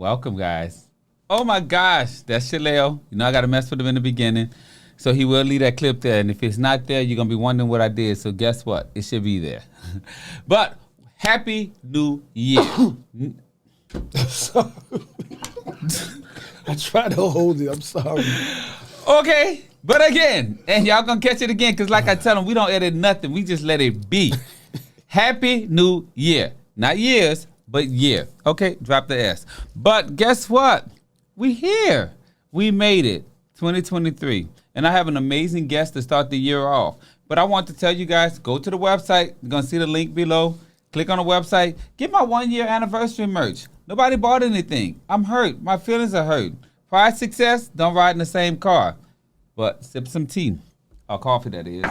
Welcome, guys. Oh, my gosh. That's Shaleo. You know I got to mess with him in the beginning. So he will leave that clip there. And if it's not there, you're going to be wondering what I did. So guess what? It should be there. But Happy New Year. Sorry. I tried to hold it. I'm sorry. Okay. But again, and y'all going to catch it again because like I tell them, we don't edit nothing. We just let it be. Happy New Year. Not years, but year. Okay, drop the S. But guess what? We here. We made it. 2023. And I have an amazing guest to start the year off. But I want to tell you guys, go to the website. You're going to see the link below. Click on the website. Get my 1-year anniversary merch. Nobody bought anything. I'm hurt. My feelings are hurt. Pride success, don't ride in the same car. But sip some tea. Or coffee, that is.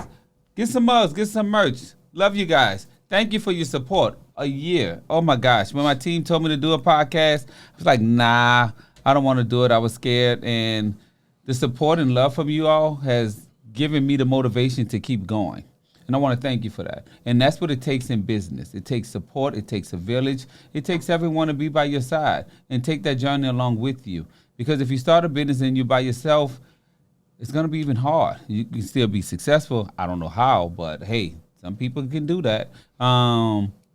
Get some mugs. Get some merch. Love you guys. Thank you for your support. A year. Oh, my gosh. When my team told me to do a podcast, I was like, nah, I don't want to do it. I was scared. And the support and love from you all has given me the motivation to keep going. And I want to thank you for that. And that's what it takes in business. It takes support. It takes a village. It takes everyone to be by your side and take that journey along with you. Because if you start a business and you're by yourself, it's going to be even hard. You can still be successful. I don't know how, but hey, some people can do that.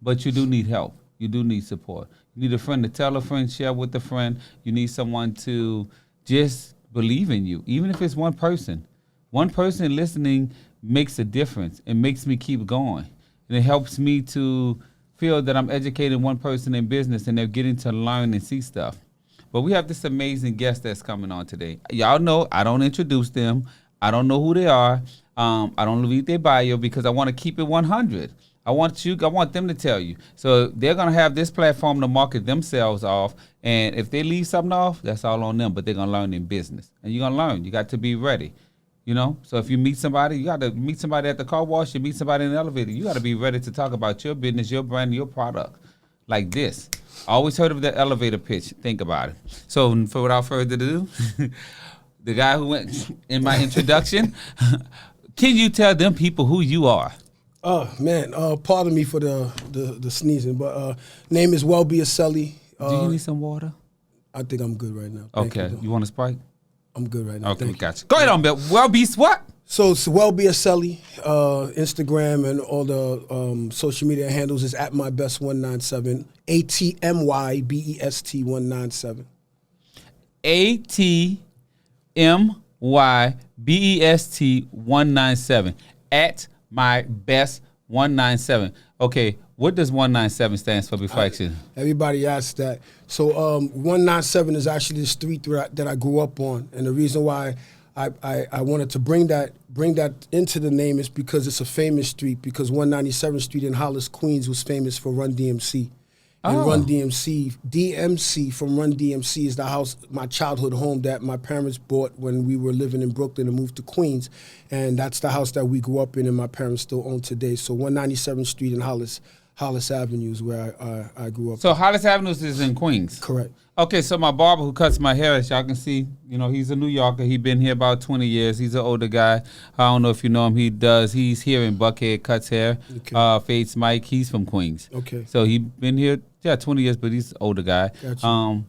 But you do need help. You do need support. You need a friend to tell a friend, share with a friend. You need someone to just believe in you, even if it's one person. One person listening makes a difference. It makes me keep going. And it helps me to feel that I'm educating one person in business and they're getting to learn and see stuff. But we have this amazing guest that's coming on today. Y'all know I don't introduce them. I don't know who they are. I don't read their bio because I want to keep it 100. I want them to tell you. So they're going to have this platform to market themselves off. And if they leave something off, that's all on them. But they're going to learn in business. And you're going to learn. You got to be ready. You know? So if you meet somebody, you got to meet somebody at the car wash. You meet somebody in the elevator. You got to be ready to talk about your business, your brand, your product. Like this. I always heard of the elevator pitch. Think about it. So without further ado, the guy who went in my introduction, can you tell them people who you are? Oh, man. Pardon me for the sneezing, but name is Welby Accely. Do you need some water? I think I'm good right now. Okay. You want a Sprite? I'm good right now. Okay, gotcha. Go ahead on, Bill. Welby's what? So it's Welby Accely. Instagram and all the social media handles is at my best 197. ATMYBEST 197. ATMYBEST 197. At my best 197. Okay, what does 197 stands for before action? Everybody asks that. So 197 is actually the street that I grew up on, and the reason why I wanted to bring that into the name is because it's a famous street. Because 197th Street in Hollis, Queens, was famous for Run DMC. And Run DMC from Run DMC is the house, my childhood home that my parents bought when we were living in Brooklyn and moved to Queens. And that's the house that we grew up in and my parents still own today. So 197th Street in Hollis Avenue is where I grew up. So Hollis Avenue is in Queens? Correct. Okay, so my barber who cuts my hair, as y'all can see, you know, he's a New Yorker. He's been here about 20 years. He's an older guy. I don't know if you know him. He's here in Buckhead, cuts hair. Okay. Fades Mike, he's from Queens. Okay. So he been here, 20 years, but he's an older guy. Gotcha.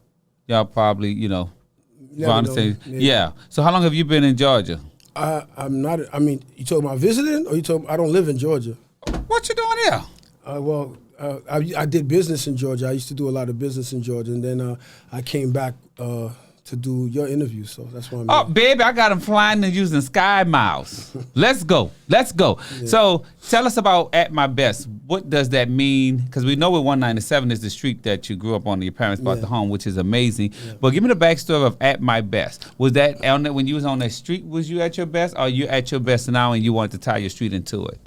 Y'all probably, you know. Yeah. So how long have you been in Georgia? I'm not, I mean, you talking about visiting or you talking, I don't live in Georgia. What you doing here? I did business in Georgia. I used to do a lot of business in Georgia, and then I came back to do your interview, so that's why I'm here. Baby, I got them flying and using Sky Miles. Let's go. Yeah. So tell us about At My Best. What does that mean? Because we know 197 is the street that you grew up on, your parents bought the home, which is amazing. Yeah. But give me the backstory of At My Best. Was that when you was on that street, was you at your best, or you at your best now and you want to tie your street into it?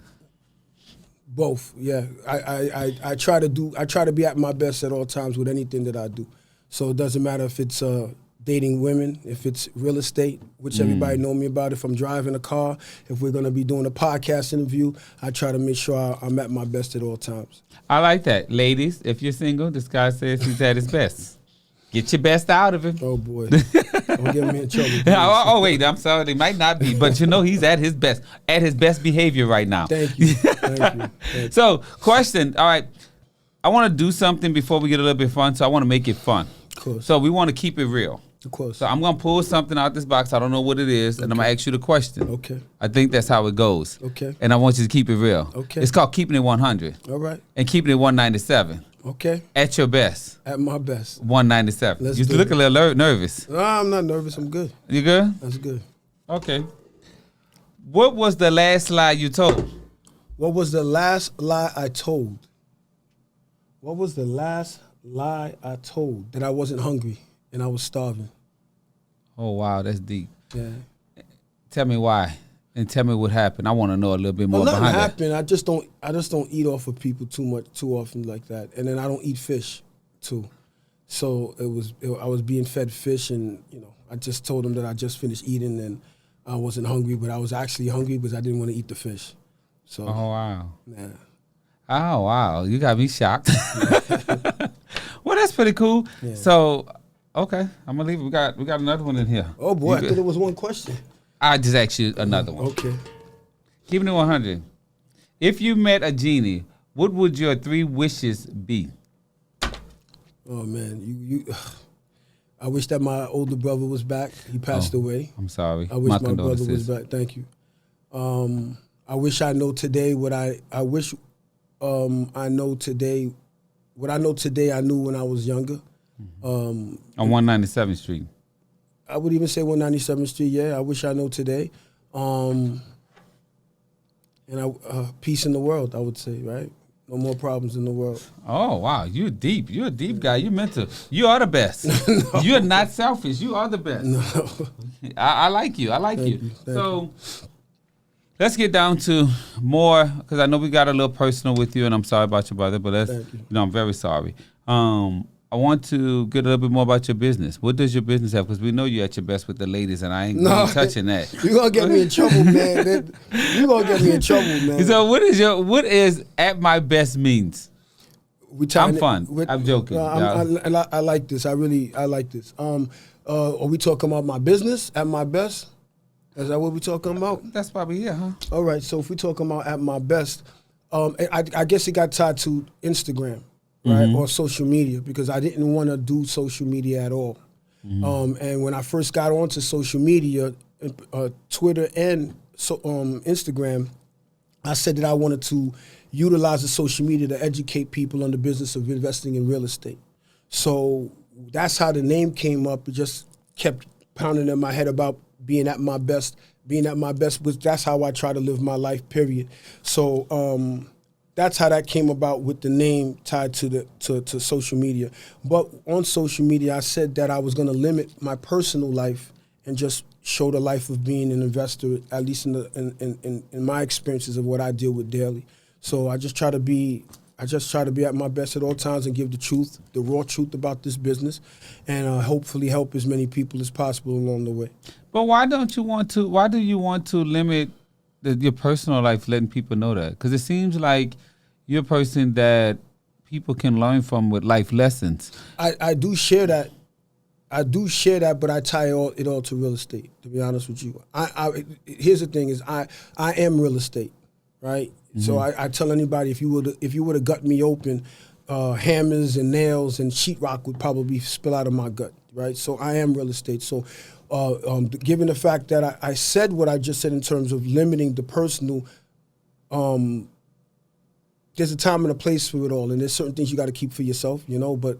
Both, yeah. I try to be at my best at all times with anything that I do. So it doesn't matter if it's dating women, if it's real estate, which everybody know me about. If I'm driving a car, if we're gonna be doing a podcast interview, I try to make sure I'm at my best at all times. I like that, ladies. If you're single, this guy says he's at his best. Get your best out of him. Oh, boy. Don't get me in trouble. Wait, I'm sorry. They might not be, but you know he's at his best behavior right now. Thank you. Thank you. So, question. All right. I want to do something before we get a little bit fun, so I want to make it fun. Of course. So we want to keep it real. Of course. So I'm going to pull something out this box. I don't know what it is, and I'm going to ask you the question. Okay. I think that's how it goes. Okay. And I want you to keep it real. Okay. It's called keeping it 100. All right. And keeping it 197. Okay. At your best. At my best. 197. Let's You do look it. a little nervous. No, I'm not nervous. I'm good. You good? That's good. Okay. What was the last lie you told? What was the last lie I told? What was the last lie I told? That I wasn't hungry and I was starving. Oh, wow. That's deep. Yeah. Tell me why. And tell me what happened. I want to know a little bit more Well, nothing behind that. happened. I just don't eat off of people too often like that. And then I don't eat fish too. So I was being fed fish, and I just told them that I just finished eating and I wasn't hungry, but I was actually hungry because I didn't want to eat the fish. So Oh, wow. yeah. Oh, wow. You got me shocked. Well, that's pretty cool. Yeah. So, okay. I'm going to leave it. We got another one in here. Oh boy, You I good? thought it was one question. I just asked you another one. Okay. Keeping it 100. If you met a genie, what would your 3 wishes be? Oh man, you. I wish that my older brother was back. He passed away. I'm sorry. I wish my brother was condolences. back. Thank you. I wish I know today what I wish I know today. What I know today, I knew when I was younger. On 197th Street. I would even say 197th Street. Yeah, I wish I know today. And peace in the world, I would say, right? No more problems in the world. Oh, wow. You're deep. You're a deep guy. You're mental. You are the best. No. You're not selfish. You are the best. No. I like you. I like you. Thank So let's get down to more, because I know we got a little personal with you, and I'm sorry about your brother, but Thank you. I'm very sorry. I want to get a little bit more about your business. What does your business have? Because we know you're at your best with the ladies, and I ain't touching that. You're going to get me in trouble, man. You're going to get me in trouble, man. So what is at my best means? I'm fun. I'm joking. I like this. I like this. Are we talking about my business at my best? Is that what we're talking about? That's probably huh? All right. So if we're talking about at my best, I guess it got tied to Instagram, right, or social media, because I didn't want to do social media at all. And when I first got onto social media, Twitter and Instagram, I said that I wanted to utilize the social media to educate people on the business of investing in real estate. So that's how the name came up. It just kept pounding in my head about being at my best, because that's how I try to live my life, period. So that's how that came about, with the name tied to social media. But on social media, I said that I was going to limit my personal life and just show the life of being an investor, at least in my experiences of what I deal with daily. So I just try to be at my best at all times and give the truth, the raw truth about this business, and hopefully help as many people as possible along the way. But why do you want to limit your personal life, letting people know that? Because it seems like you're a person that people can learn from with life lessons. I do share that. But I tie it all to real estate, to be honest with you. Here's the thing is I am real estate, right? Mm-hmm. So I tell anybody, if you would have gut me open, hammers and nails and sheetrock would probably spill out of my gut, right? So I am real estate. So given the fact that I said what I just said in terms of limiting the personal, there's a time and a place for it all, and there's certain things you got to keep for yourself, but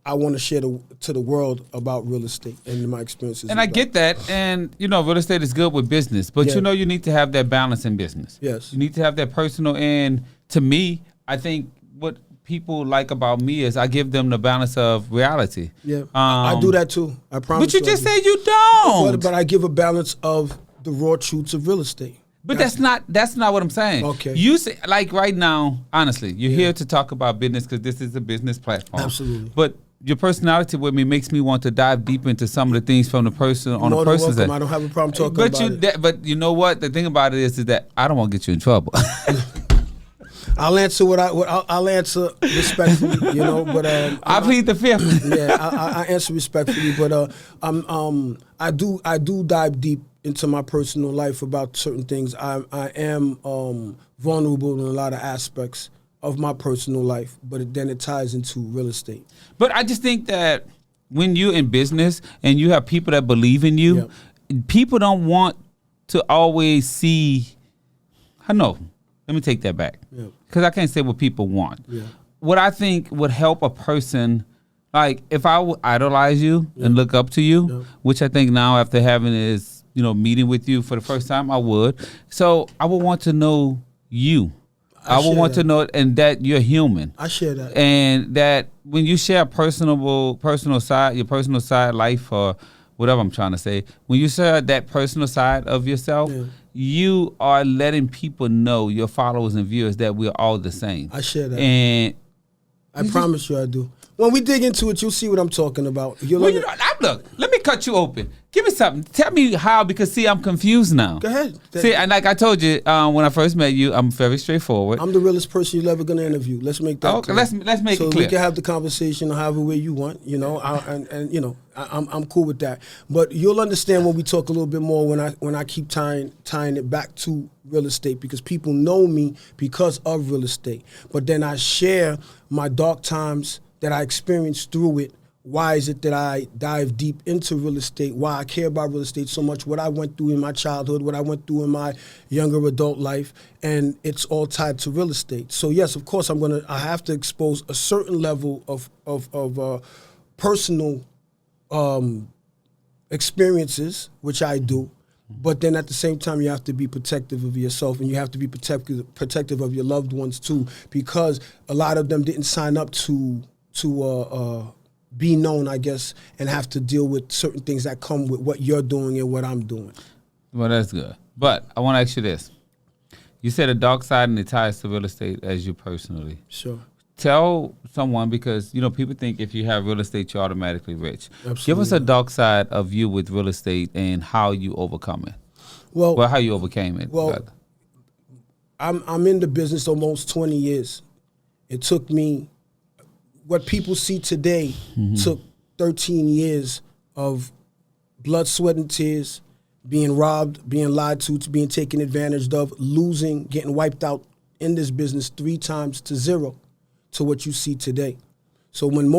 I want to share to the world about real estate and my experiences. And I get that. And, real estate is good with business. But, you need to have that balance in business. Yes. You need to have that personal. And to me, I think what people like about me is I give them the balance of reality. Yeah. I do that too. I promise. But you just said you don't. But I give a balance of the raw truths of real estate. But that's not what I'm saying. Okay. You say, like right now, honestly, you're here to talk about business because this is a business platform. Absolutely. But your personality with me makes me want to dive deep into some of the things from the person on the person's end. I don't have a problem talking about it. But you know what? The thing about it is that I don't want to get you in trouble. I'll answer I'll answer respectfully, But I plead the fifth. Yeah, I answer respectfully, but I do dive deep into my personal life about certain things. I am vulnerable in a lot of aspects of my personal life, but then it ties into real estate. But I just think that when you're in business and you have people that believe in you, people don't want to always see. I know. Let me take that back. Because I can't say what people want. What I think would help a person, like if I would idolize you and look up to you, which I think now after having this, meeting with you for the first time, I would. So I would want to know you. I would want to know and that you're human. I share that. And that when you share personal side, your personal side life or whatever I'm trying to say, when you share that personal side of yourself, you are letting people know, your followers and viewers, that we're all the same. I share that. And I promise you I do. When we dig into it, you'll see what I'm talking about. Look, let me cut you open. Give me something. Tell me how, because see, I'm confused now. Go ahead. See, and like I told you when I first met you, I'm very straighthtforward. I'm the realest person you're ever gonna interview. Let's make that clear. Let's make it clear. So we can have the conversation however way you want. I'm cool with that. But you'll understand when we talk a little bit more when I keep tying it back to real estate, because people know me because of real estate. But then I share my dark times that I experienced through it. Why is it that I dive deep into real estate? Why I care about real estate so much? What I went through in my childhood, what I went through in my younger adult life, and it's all tied to real estate. So yes, of course, I have to expose a certain level of personal experiences, which I do. But then at the same time, you have to be protective of yourself, and you have to be protective of your loved ones too, because a lot of them didn't sign up to be known, I guess, and have to deal with certain things that come with what you're doing and what I'm doing. Well, that's good. But I want to ask you this. You said a dark side and it ties to real estate as you personally. Sure. Tell someone, because, people think if you have real estate, you're automatically rich. Absolutely. Give us a dark side of you with real estate and how you overcome it. Well, how you overcame it. Well, I'm in the business almost 20 years. It took me, what people see today took 13 years of blood, sweat, and tears, being robbed, being lied to being taken advantage of, losing, getting wiped out in this business 3 times to 0 to what you see today. So when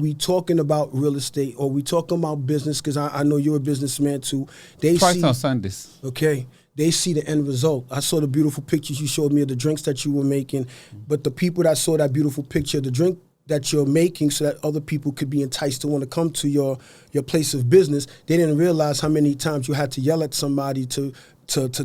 we talking about real estate or we talking about business, because I know you're a businessman too, Twice on Sundays. Okay. They see the end result. I saw the beautiful pictures you showed me of the drinks that you were making, but the people that saw that beautiful picture of the drink that you're making so that other people could be enticed to want to come to your place of business, they didn't realize how many times you had to yell at somebody to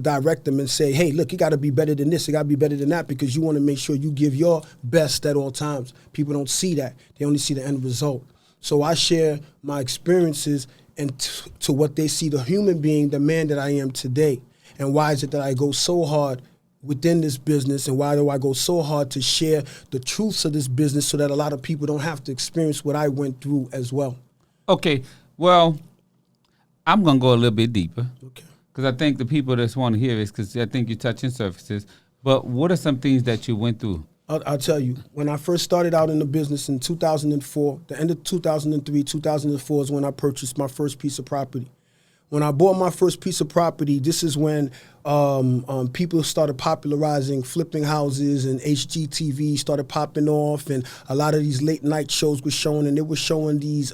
direct them and say, hey, look, you got to be better than this, you got to be better than that, because you want to make sure you give your best at all times. People don't see that. They only see the end result. So I share my experiences and to what they see, the human being, the man that I am today. And why is it that I go so hard within this business, and why do I go so hard to share the truths of this business so that a lot of people don't have to experience what I went through as well? Okay, well, I'm going to go a little bit deeper. Okay. Because I think the people that want to hear this, because I think you're touching surfaces, but what are some things that you went through? I'll tell you. When I first started out in the business in 2004, the end of 2003, 2004 is when I purchased my first piece of property. When I bought my first piece of property, this is when people started popularizing flipping houses, and HGTV started popping off, and a lot of these late night shows were showing, and they were showing these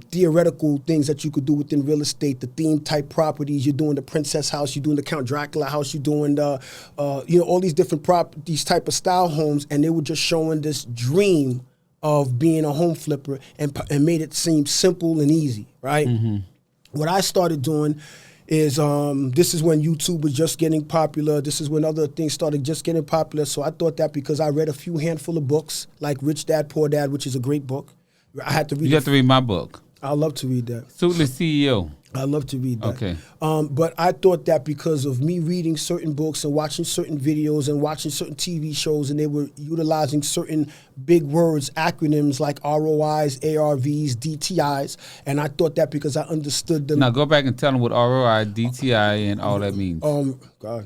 theoretical things that you could do within real estate, the theme type properties. You're doing the Princess House, you're doing the Count Dracula house, you're doing the, all these different these type of style homes, and they were just showing this dream of being a home flipper and made it seem simple and easy, right? Mm-hmm. What I started doing is, this is when YouTube was just getting popular. This is when other things started just getting popular. So I thought that because I read a few handful of books, like Rich Dad, Poor Dad, which is a great book. I had to read. You have to read my book. I love to read that. Suitless CEO. I love to read that. Okay. But I thought that because of me reading certain books and watching certain videos and watching certain TV shows, and they were utilizing certain big words, acronyms like ROIs, ARVs, DTIs, and I thought that because I understood them. Now go back and tell them what ROI, DTI, and all that means. God.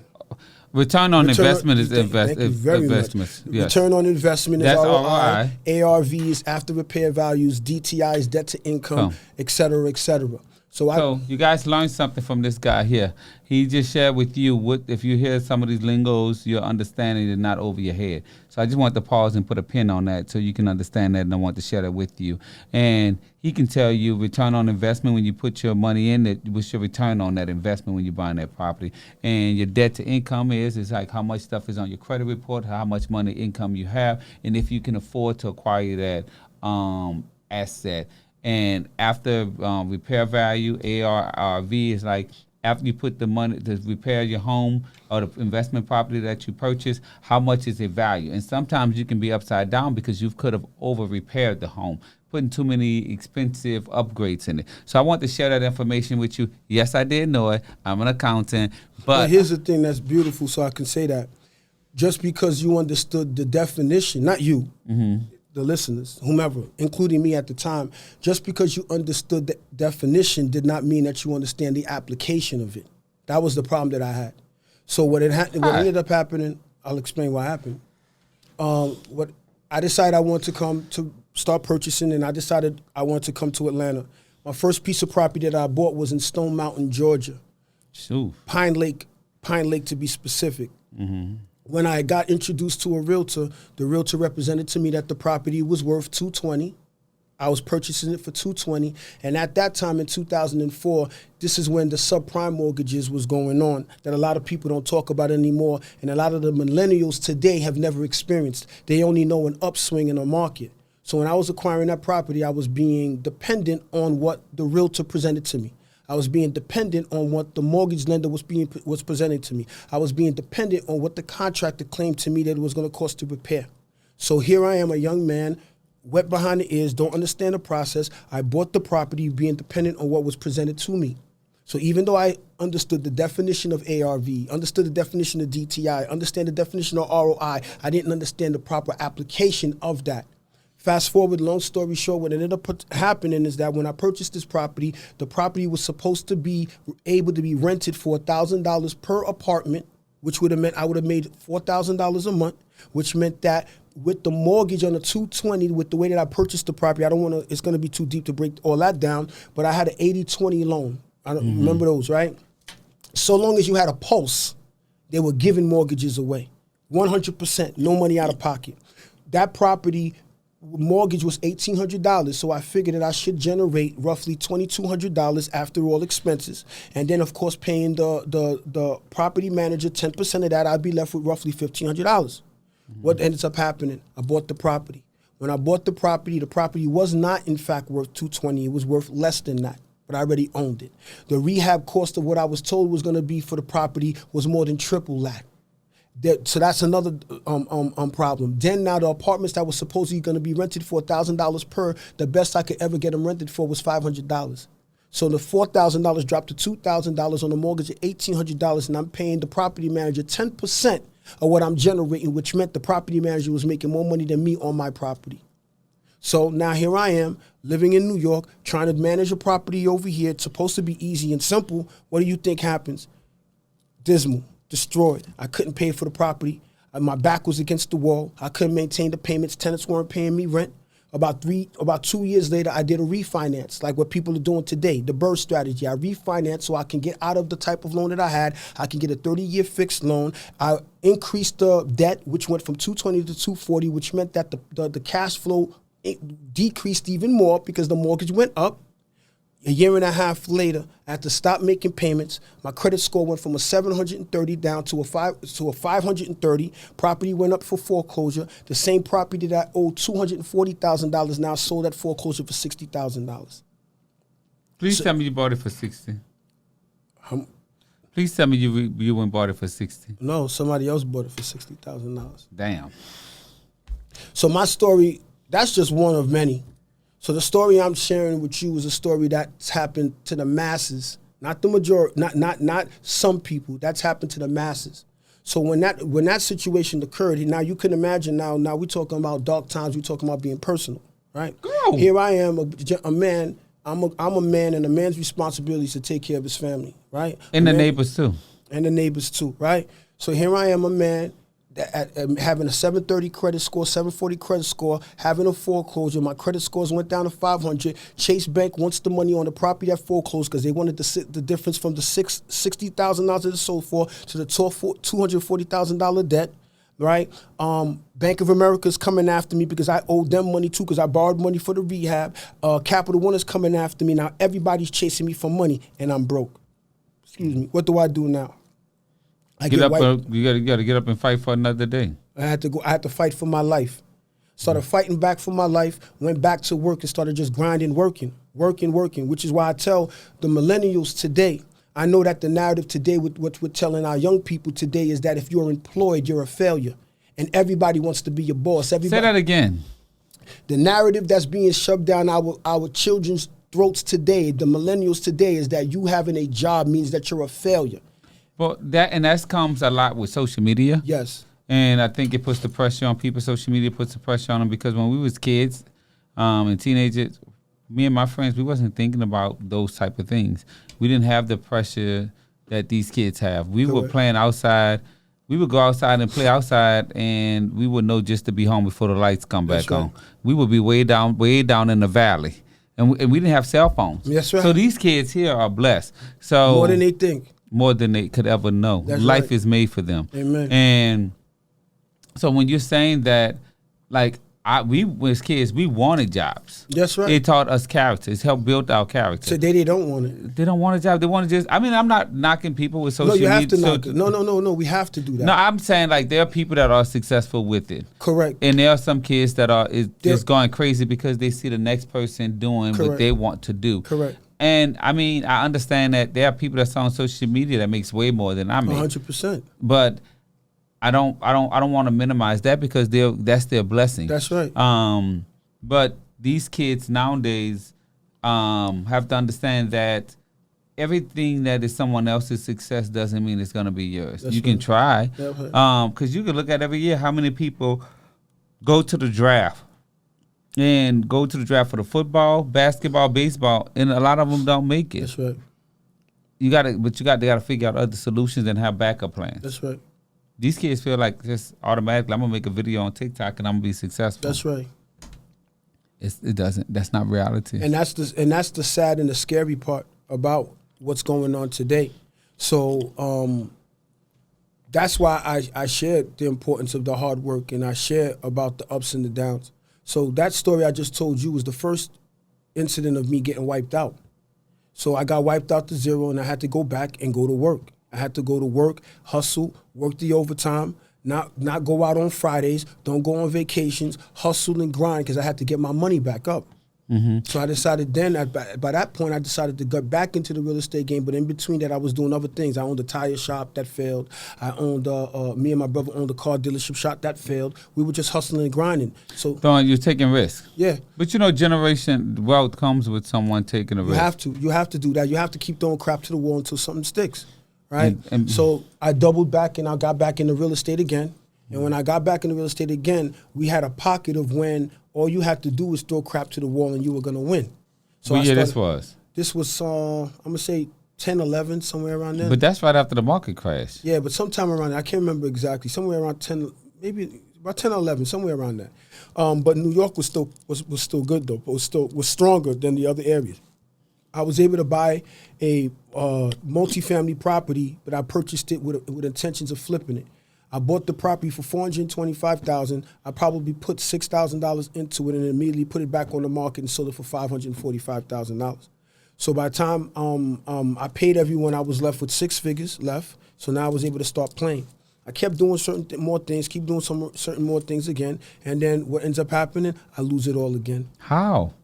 Return on investment is investments. Yes. Return on investment is ROI. ARV is after repair values. DTI is debt to income, et cetera, et cetera. So you guys learned something from this guy here. He just shared with you what if you hear some of these lingos, your understanding is not over your head. So I just want to pause and put a pin on that so you can understand that, and I want to share that with you. And he can tell you return on investment when you put your money in it. What's your return on that investment when you're buying that property? And your debt to income is like how much stuff is on your credit report, how much money income you have, and if you can afford to acquire that asset. And after repair value, ARV is like after you put the money to repair your home or the investment property that you purchase, how much is it value? And sometimes you can be upside down because you could have over repaired the home, putting too many expensive upgrades in it. So I want to share that information with you. Yes, I did know it. I'm an accountant. But here's the thing that's beautiful, so I can say that. Just because you understood the definition, not you, the listeners, whomever, including me at the time, just because you understood the definition did not mean that you understand the application of it. That was the problem that I had. So what ended up happening, I'll explain what happened. What I decided I want to come to start purchasing, and I decided I want to come to Atlanta. My first piece of property that I bought was in Stone Mountain, Georgia. Shoot. Pine Lake to be specific. When I got introduced to a realtor, the realtor represented to me that the property was worth $220. I was purchasing it for $220, and at that time in 2004, this is when the subprime mortgages was going on that a lot of people don't talk about anymore, and a lot of the millennials today have never experienced. They only know an upswing in a market. So when I was acquiring that property, I was being dependent on what the realtor presented to me. I was being dependent on what the mortgage lender was presenting to me. I was being dependent on what the contractor claimed to me that it was going to cost to repair. So here I am, a young man, wet behind the ears, don't understand the process. I bought the property being dependent on what was presented to me. So even though I understood the definition of ARV, understood the definition of DTI, understand the definition of ROI, I didn't understand the proper application of that. Fast forward, long story short, what ended up happening is that when I purchased this property, the property was supposed to be able to be rented for $1,000 per apartment, which would have meant I would have made $4,000 a month, which meant that with the mortgage on the $220, with the way that I purchased the property, it's going to be too deep to break all that down, but I had an 80-20 loan. I don't remember those, right? So long as you had a pulse, they were giving mortgages away. 100%, no money out of pocket. That property mortgage was $1,800, so I figured that I should generate roughly $2,200 after all expenses, and then of course paying the property manager 10% of that, I'd be left with roughly $1,500. What ends up happening? I bought the property. When I bought the property was not in fact worth $220. It was worth less than that, but I already owned it. The rehab cost of what I was told was going to be for the property was more than triple that. So that's another problem. Then now the apartments that were supposedly going to be rented for $1,000 per, the best I could ever get them rented for was $500. So the $4,000 dropped to $2,000 on the mortgage at $1,800, and I'm paying the property manager 10% of what I'm generating, which meant the property manager was making more money than me on my property. So now here I am, living in New York, trying to manage a property over here. It's supposed to be easy and simple. What do you think happens? Dismal. Destroyed. I couldn't pay for the property. My back was against the wall. I couldn't maintain the payments. Tenants weren't paying me rent. About 2 years later, I did a refinance, like what people are doing today, the Bird strategy. I refinanced so I can get out of the type of loan that I had. I can get a 30-year fixed loan. I increased the debt, which went from $220 to $240, which meant that the cash flow decreased even more because the mortgage went up. A year and a half later, I had to stop making payments. My credit score went from a 730 down to a 530. Property went up for foreclosure. The same property that I owed $240,000 now sold at foreclosure for $60,000. Please tell me you bought it for $60. Please tell me you went and bought it for $60. No, somebody else bought it for $60,000. Damn. So my story, that's just one of many. So the story I'm sharing with you is a story that's happened to the masses, not the majority, not some people. That's happened to the masses. So when that situation occurred, now you can imagine. Now we're talking about dark times. We're talking about being personal, right? Go. Here I am, a man. I'm a man, and a man's responsibility is to take care of his family, right? And the neighbors too. And the neighbors too, right? So here I am, a man having a 730 credit score, 740 credit score, having a foreclosure. My credit scores went down to 500. Chase Bank wants the money on the property that foreclosed because they wanted the difference from the $60,000 that it sold for to the $240,000 debt. Right? Bank of America is coming after me because I owed them money too because I borrowed money for the rehab. Capital One is coming after me. Now everybody's chasing me for money and I'm broke. Excuse me. What do I do now? You gotta get up and fight for another day. I had to fight for my life. Started fighting back for my life, went back to work and started just grinding, working, which is why I tell the millennials today, I know that the narrative today, with what we're telling our young people today, is that if you're employed, you're a failure. And everybody wants to be your boss. Say that again. The narrative that's being shoved down our children's throats today, the millennials today, is that you having a job means that you're a failure. Well, that comes a lot with social media. Yes. And I think it puts the pressure on people. Social media puts the pressure on them because when we was kids and teenagers, me and my friends, we wasn't thinking about those type of things. We didn't have the pressure that these kids have. We were playing outside. We would go outside and play outside, and we would know just to be home before the lights come back on. We would be way down in the valley, and we didn't have cell phones. That's right. So these kids here are blessed. So more than they think. More than they could ever know. That's Life right. is made for them. Amen. And so when you're saying that, like, we as kids, we wanted jobs. That's right. It taught us character. It's helped build our character. Today they don't want it. They don't want a job. They want to just, I mean, I'm not knocking people with social media. No, you have to knock it. No, we have to do that. No, I'm saying, like, there are people that are successful with it. Correct. And there are some kids that are just going crazy because they see the next person doing what they want to do. Correct. And I mean, I understand that there are people that's on social media that makes way more than I make. 100%. But I don't want to minimize that because that's their blessing. That's right. But these kids nowadays have to understand that everything that is someone else's success doesn't mean it's going to be yours. You can try, because you can look at every year how many people go to the draft. And go to the draft for the football, basketball, baseball, and a lot of them don't make it. That's right. They gotta figure out other solutions and have backup plans. That's right. These kids feel like just automatically, I'm gonna make a video on TikTok and I'm gonna be successful. That's right. It doesn't. That's not reality. And that's the sad and the scary part about what's going on today. So that's why I shared the importance of the hard work and I shared about the ups and the downs. So that story I just told you was the first incident of me getting wiped out. So I got wiped out to zero and I had to go back and go to work. I had to go to work, hustle, work the overtime, not go out on Fridays, don't go on vacations, hustle and grind because I had to get my money back up. Mm-hmm. So I decided then, by that point, I decided to get back into the real estate game. But in between that, I was doing other things. I owned a tire shop that failed. I owned, me and my brother owned a car dealership shop that failed. We were just hustling and grinding. So you're taking risks. Yeah. But generation wealth comes with someone taking a risk. You have to do that. You have to keep throwing crap to the wall until something sticks, right? So I doubled back and I got back into real estate again. And when I got back into real estate again, we had a pocket of when all you had to do was throw crap to the wall and you were going to win. So what year this was? This was, I'm going to say 10, 11, somewhere around there. But that's right after the market crash. Yeah, but sometime around there. I can't remember exactly. Somewhere around 10, maybe about 10 or 11, somewhere around there. But New York was still good, though. But was stronger than the other areas. I was able to buy a multifamily property, but I purchased it with intentions of flipping it. I bought the property for $425,000. I probably put $6,000 into it and immediately put it back on the market and sold it for $545,000. So by the time I paid everyone, I was left with 6 figures left. So now I was able to start playing. I kept doing more things, keep doing certain more things again, and then what ends up happening, I lose it all again. How?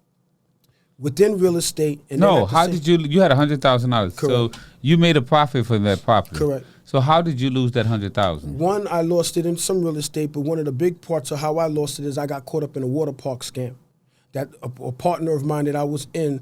Within real estate. And no, how did you had $100,000. So you made a profit from that property. Correct. So how did you lose that $100,000? One, I lost it in some real estate, but one of the big parts of how I lost it is I got caught up in a water park scam. That a partner of mine that I was in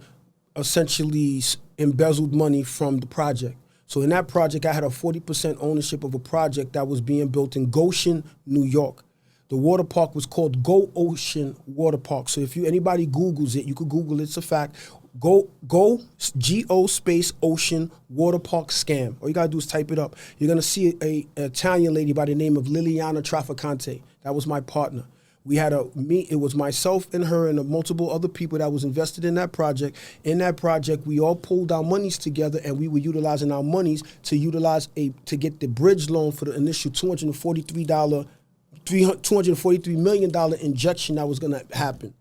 essentially embezzled money from the project. So in that project, I had a 40% ownership of a project that was being built in Goshen, New York. The water park was called Go Ocean Water Park. So if anybody Googles it, you could Google it, it's a fact. Go Go space ocean water park scam. All you gotta do is type it up. You're gonna see a Italian lady by the name of Liliana Traficante. That was my partner. We had it was myself and her and multiple other people that was invested in that project. In that project, we all pulled our monies together, and we were utilizing our monies to get the bridge loan for the initial $243 million injection that was gonna happen.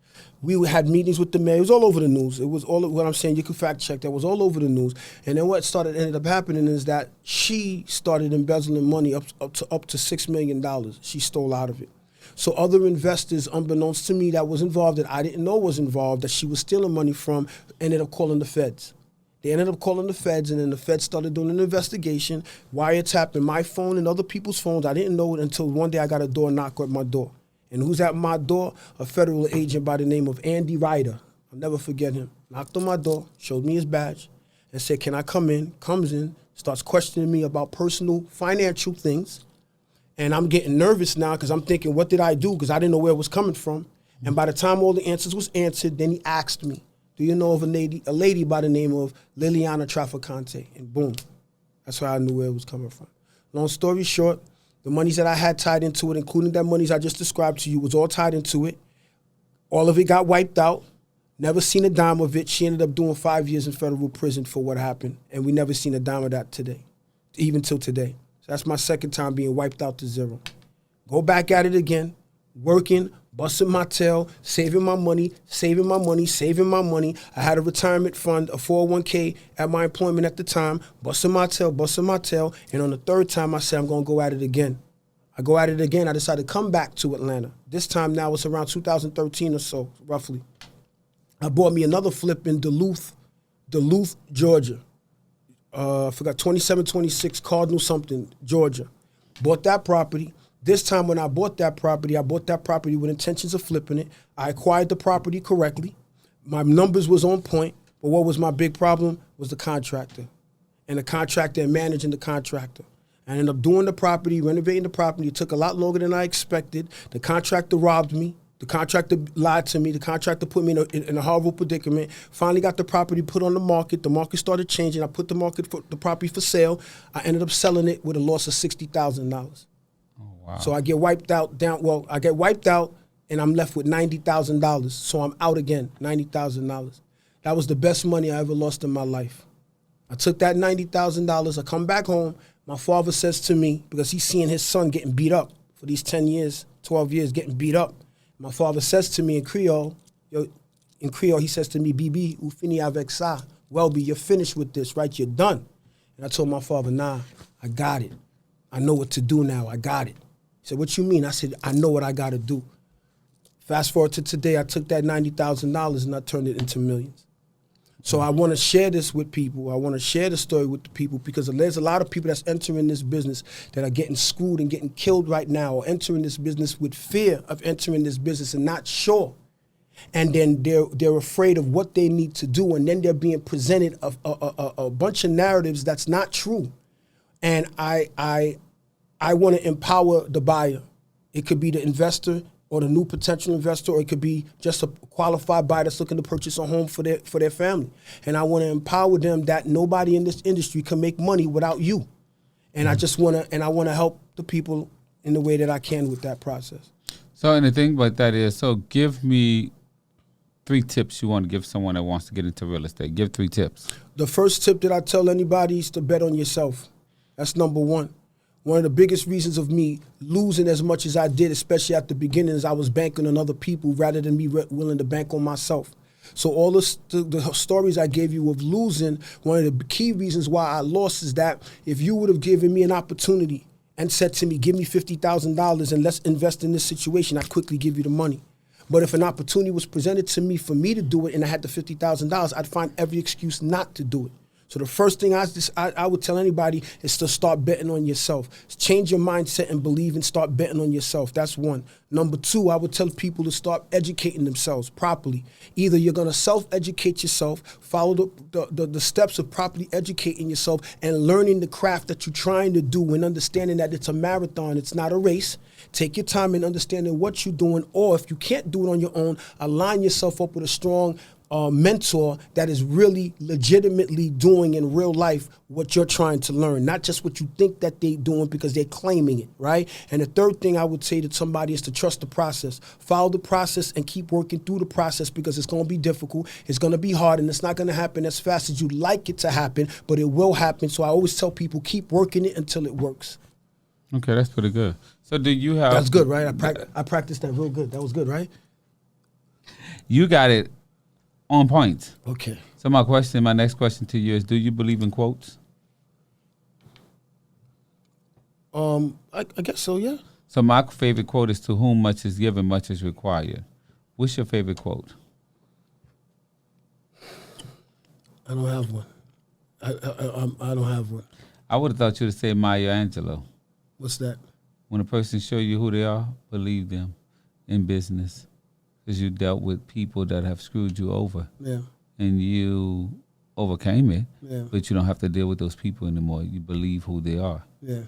We had meetings with the mayor. It was all over the news. It was all what I'm saying. You can fact check. That was all over the news. And then what ended up happening is that she started embezzling money up to $6 million. She stole out of it. So other investors, unbeknownst to me, that was involved, that I didn't know was involved, that she was stealing money from, ended up calling the feds. They ended up calling the feds, and then the feds started doing an investigation, wiretapping my phone and other people's phones. I didn't know it until one day I got a door knock at my door. And who's at my door? A federal agent by the name of Andy Ryder. I'll never forget him. Knocked on my door, showed me his badge, and said, "Can I come in?" Comes in, starts questioning me about personal financial things. And I'm getting nervous now because I'm thinking, what did I do? Because I didn't know where it was coming from. And by the time all the answers was answered, then he asked me, "Do you know of a lady by the name of Liliana Traficante?" And boom, that's how I knew where it was coming from. Long story short, the monies that I had tied into it, including that monies I just described to you, was all tied into it. All of it got wiped out. Never seen a dime of it. She ended up doing 5 years in federal prison for what happened. And we never seen a dime of that today, even till today. So that's my second time being wiped out to zero. Go back at it again, working, busting my tail, saving my money. I had a retirement fund, a 401k at my employment at the time, busting my tail. And on the third time, I said, I'm going to go at it again. I go at it again. I decided to come back to Atlanta. This time now it's around 2013 or so, roughly. I bought me another flip in Duluth, Georgia. I forgot, 2726 Cardinal something, Georgia. Bought that property. This time when I bought that property with intentions of flipping it. I acquired the property correctly. My numbers was on point, but what was my big problem was the contractor. And the contractor and managing the contractor. I ended up doing the property, renovating the property. It took a lot longer than I expected. The contractor robbed me. The contractor lied to me. The contractor put me in a horrible predicament. Finally got the property put on the market. The market started changing. I put the property for sale. I ended up selling it with a loss of $60,000. Oh, wow. So I get wiped out and I'm left with $90,000. So I'm out again, $90,000. That was the best money I ever lost in my life. I took that $90,000. I come back home. My father says to me, because he's seeing his son getting beat up for these 10 years, 12 years, getting beat up. My father says to me in Creole, he says to me, "Bibi, ou fini avec ça. Welby, you're finished with this, right? You're done." And I told my father, "Nah, I got it. I know what to do now. I got it." He said, "What you mean?" I said, "I know what I got to do." Fast forward to today, I took that $90,000 and I turned it into millions. So I want to share this with people. I want to share the story with the people because there's a lot of people that's entering this business that are getting screwed and getting killed right now, or entering this business with fear of entering this business and not sure. And then they're afraid of what they need to do, and then they're being presented a bunch of narratives that's not true. And I want to empower the buyer. It could be the investor or the new potential investor, or it could be just a qualified buyer that's looking to purchase a home for their family. And I want to empower them that nobody in this industry can make money without you. And I want to help the people in the way that I can with that process. So, and the thing about that is, so give me 3 tips you want to give someone that wants to get into real estate. Give 3 tips. The first tip that I tell anybody is to bet on yourself. That's number one. One of the biggest reasons of me losing as much as I did, especially at the beginning, is I was banking on other people rather than me willing to bank on myself. So all the stories I gave you of losing, one of the key reasons why I lost is that if you would have given me an opportunity and said to me, "Give me $50,000 and let's invest in this situation," I'd quickly give you the money. But if an opportunity was presented to me for me to do it and I had the $50,000, I'd find every excuse not to do it. So the first thing I would tell anybody is to start betting on yourself. Change your mindset and believe and start betting on yourself. That's one. Number 2, I would tell people to start educating themselves properly. Either you're going to self-educate yourself, follow the steps of properly educating yourself and learning the craft that you're trying to do and understanding that it's a marathon, it's not a race. Take your time in understanding what you're doing, or if you can't do it on your own, align yourself up with a strong mentor that is really legitimately doing in real life what you're trying to learn, not just what you think that they're doing because they're claiming it, right? And the third thing I would say to somebody is to trust the process. Follow the process and keep working through the process because it's going to be difficult, it's going to be hard, and it's not going to happen as fast as you'd like it to happen, but it will happen. So I always tell people, keep working it until it works. Okay, that's pretty good. So do you have... That's good, right? I practiced that real good. That was good, right? You got it on point. Okay. So my next question to you is, do you believe in quotes? I guess so, yeah. So my favorite quote is, to whom much is given, much is required. What's your favorite quote? I don't have one. I don't have one. I would have thought you would say Maya Angelou. What's that? When a person show you who they are, believe them in business. Because you dealt with people that have screwed you over. Yeah. And you overcame it. Yeah. But you don't have to deal with those people anymore. You believe who they are. Yeah.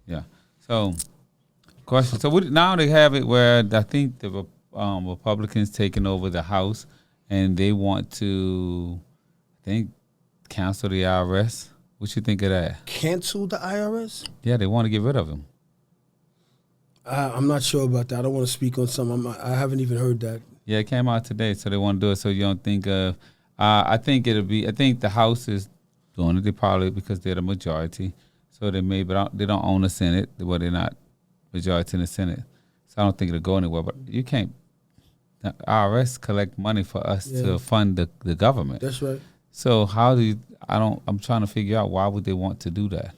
Yeah. So, question. So now they have it where I think the Republicans taking over the House, and they want to, I think, cancel the IRS. What you think of that? Cancel the IRS? Yeah, they want to get rid of them. I'm not sure about that. I don't want to speak on something. I haven't even heard that. Yeah, it came out today, so they want to do it. So you don't think of? I think the House is doing it probably because they're the majority. So they they don't own the Senate. Well, they're not majority in the Senate. So I don't think it'll go anywhere. But you can't. The IRS collect money for us to fund the government. That's right. So how do you? I'm trying to figure out why would they want to do that.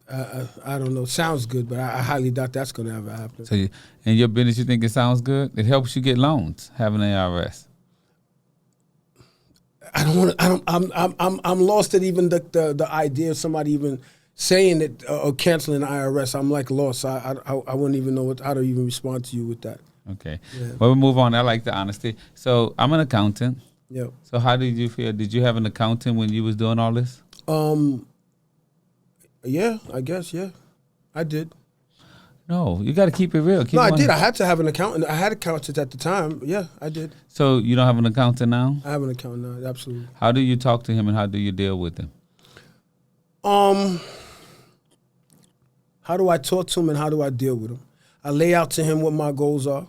I don't know. Sounds good, but I highly doubt that's going to ever happen. So in your business, you think it sounds good? It helps you get loans having an IRS. I don't want to. I'm lost at even the idea of somebody even saying it or canceling the IRS. I'm like lost. I wouldn't even know how to even respond to you with that. Okay. Yeah. Well, we move on. I like the honesty. So I'm an accountant. Yeah. So how did you feel? Did you have an accountant when you was doing all this? Yeah, I guess, yeah. I did. No, you got to keep it real. I did. I had to have an accountant. I had accountants at the time. Yeah, I did. So you don't have an accountant now? I have an accountant now, absolutely. How do you talk to him and how do you deal with him? How do I talk to him and how do I deal with him? I lay out to him what my goals are.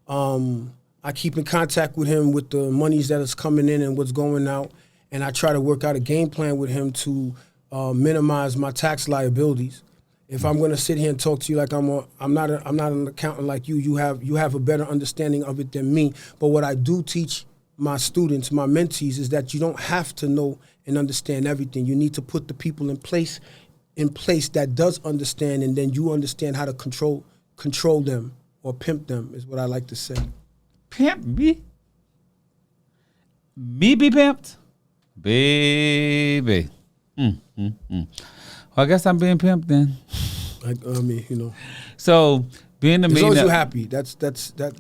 I keep in contact with him with the monies that is coming in and what's going out, and I try to work out a game plan with him to minimize my tax liabilities. If I'm going to sit here and talk to you like I'm not an accountant like you. You have a better understanding of it than me. But what I do teach my students, my mentees, is that you don't have to know and understand everything. You need to put the people in place that does understand, and then you understand how to control them or pimp them, is what I like to say. Pimp me? Me be pimped? Baby. Well, I guess I'm being pimped then. I mean, you know. So being the as long millionaire, as you're happy, that's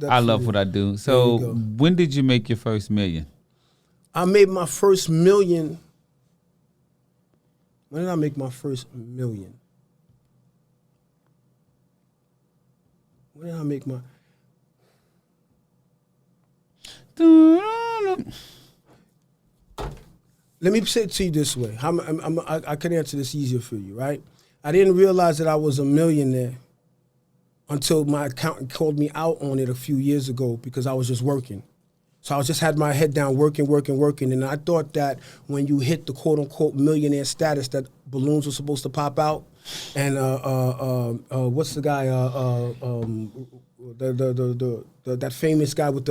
I love what I do. So when did you make your first million? I made my first million. When did I make my first million? When did I make my? Let me say it to you this way. I can answer this easier for you, right? I didn't realize that I was a millionaire until my accountant called me out on it a few years ago because I was just working. So I just had my head down working. And I thought that when you hit the quote unquote millionaire status that balloons were supposed to pop out. And what's the guy, that famous guy with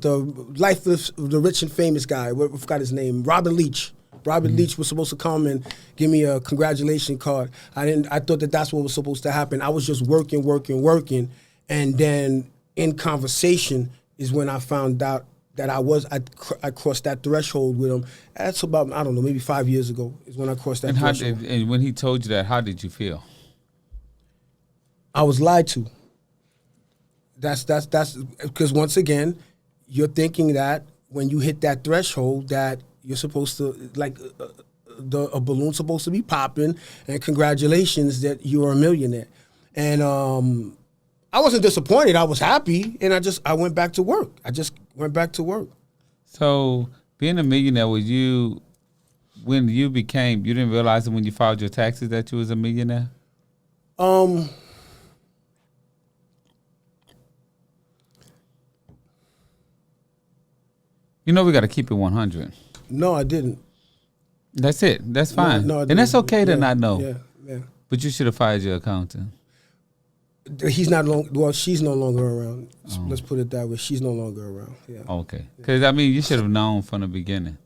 the Life of the Rich and Famous guy. I forgot his name. Robin Leach. Leach was supposed to come and give me a congratulation card. I thought that that's what was supposed to happen. I was just working. And then in conversation is when I found out that I crossed that threshold with him. That's about, I don't know, maybe 5 years ago is when I crossed that threshold. And when he told you that, how did you feel? I was lied to. That's because once again, you're thinking that when you hit that threshold that you're supposed to, like a balloon's supposed to be popping and congratulations that you're a millionaire. And I wasn't disappointed. I was happy, and I went back to work. I just went back to work. So being a millionaire, when you didn't realize it when you filed your taxes that you was a millionaire? You know we got to keep it 100. No, I didn't. That's it. That's fine. No, I and didn't. that's okay to not know. Yeah. But you should have fired your accountant. He's not long. Well, she's no longer around. Let's put it that way. She's no longer around. Yeah. Okay. Because, I mean, you should have known from the beginning.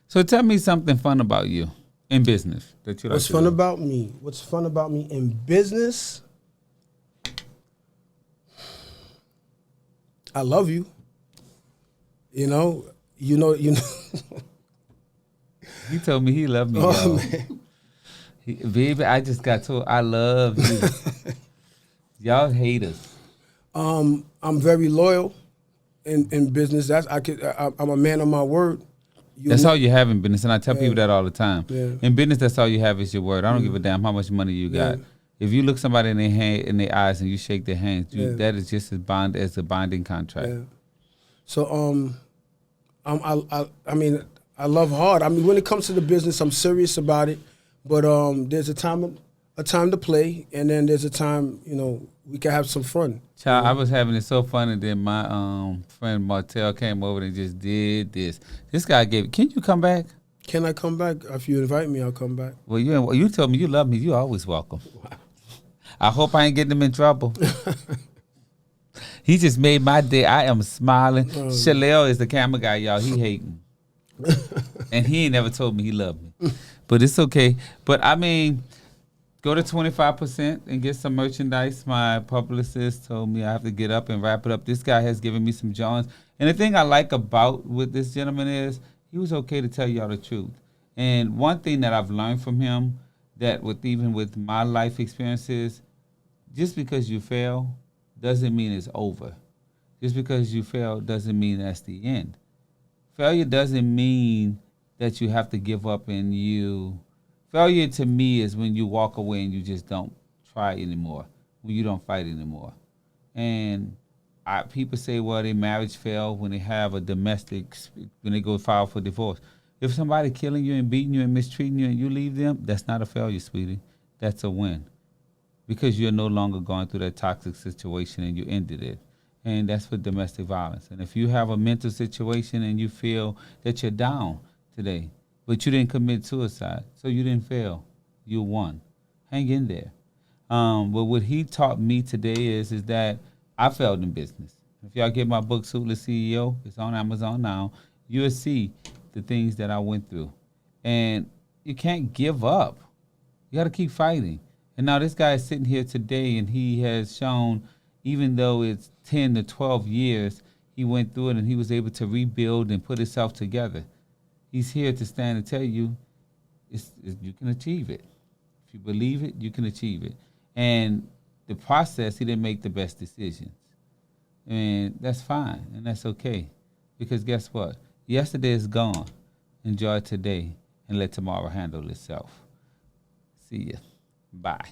So tell me something fun about you in business that you like What's to fun do. about me? What's fun about me in business? I love you. You know. He told me he loved me. Oh, Baby, I just got told I love you. Y'all haters. I'm very loyal in business. I'm a man of my word. That's all you have in business, and I tell people that all the time. Yeah. In business, that's all you have is your word. I don't give a damn how much money you got. Yeah. If you look somebody in their eyes and you shake their hands, that is just as a binding contract. Yeah. So I mean I love hard. I mean when it comes to the business, I'm serious about it. But there's a time to play, and then there's a time we can have some fun. Child, I was having it so fun, and then my friend Martel came over and just did this. This guy can you come back? Can I come back? If you invite me, I'll come back. Well, you told me you love me. You always welcome. I hope I ain't getting him in trouble. He just made my day. I am smiling. Shalel is the camera guy, y'all. He hating. And he ain't never told me he loved me. But it's okay. But, I mean, go to 25% and get some merchandise. My publicist told me I have to get up and wrap it up. This guy has given me some Johns. And the thing I like about with this gentleman is he was okay to tell y'all the truth. And one thing that I've learned from him, that even with my life experiences, just because you fail doesn't mean it's over. Just because you fail doesn't mean that's the end. Failure doesn't mean that you have to give up failure to me is when you walk away and you just don't try anymore, when you don't fight anymore. And people say, well, their marriage failed when they have a domestic, when they go file for divorce. If somebody killing you and beating you and mistreating you and you leave them, that's not a failure, sweetie. That's a win. Because you're no longer going through that toxic situation and you ended it. And that's for domestic violence. And if you have a mental situation and you feel that you're down today, but you didn't commit suicide, so you didn't fail, you won. Hang in there. But what he taught me today is that I failed in business. If y'all get my book, Suitless CEO, it's on Amazon now, you'll see the things that I went through. And you can't give up. You got to keep fighting. And now this guy is sitting here today, and he has shown, even though it's 10 to 12 years, he went through it and he was able to rebuild and put himself together. He's here to stand and tell you you can achieve it. If you believe it, you can achieve it. And the process, he didn't make the best decisions. And that's fine, and that's okay. Because guess what? Yesterday is gone. Enjoy today and let tomorrow handle itself. See ya. Bye.